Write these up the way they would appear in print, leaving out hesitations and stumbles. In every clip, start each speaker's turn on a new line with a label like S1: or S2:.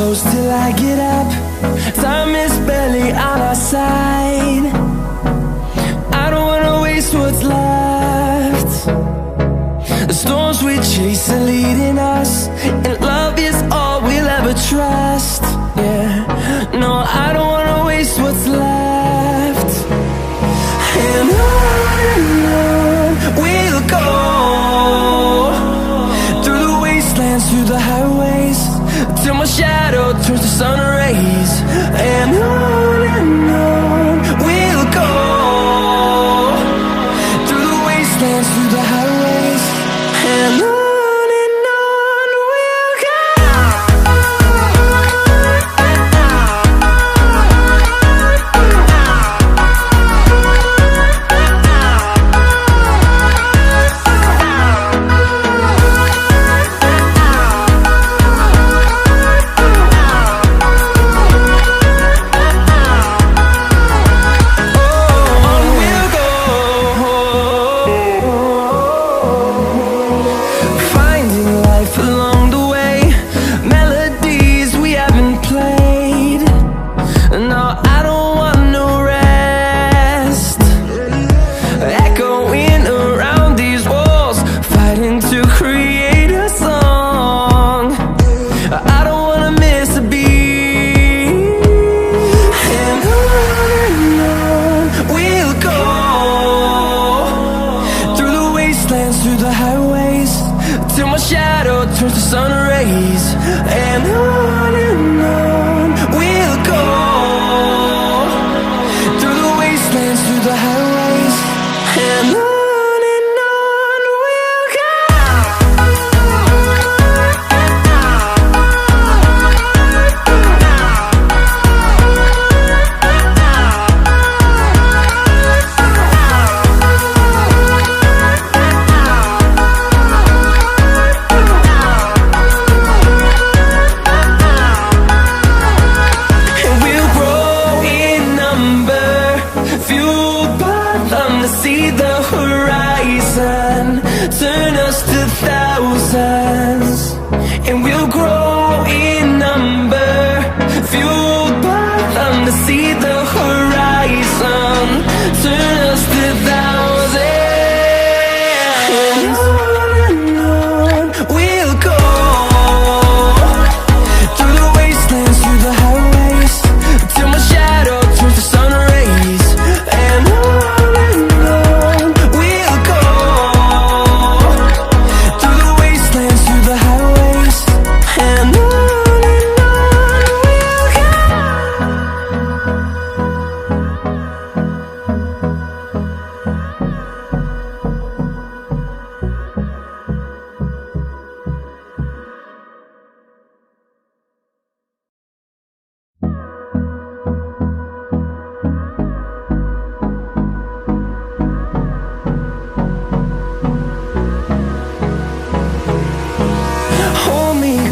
S1: close till I get up. Time is barely on our side. I don't wanna waste what's left. The storms we chase are leading us, and love is all we'll ever trust. Yeah, no, I don't wanna waste what's left. And on we'll go, through the wastelands, through the highways, till my shadow turns to sun rays. And on we'll go, through the wastelands, through the highways, and on we'll go.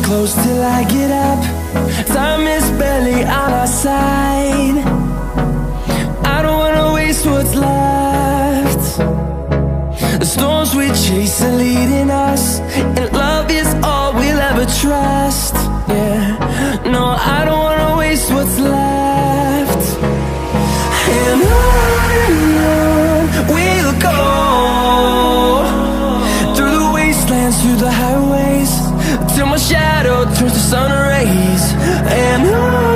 S1: Close till I get up. Time is barely on our side. I don't wanna waste what's left. The storms we chase are leading us, and love is all we'll ever trust. Yeah, no, I don't wanna waste what's left. And on we'll go, through the wastelands, through the highways, till my shadow turns to sun rays. And on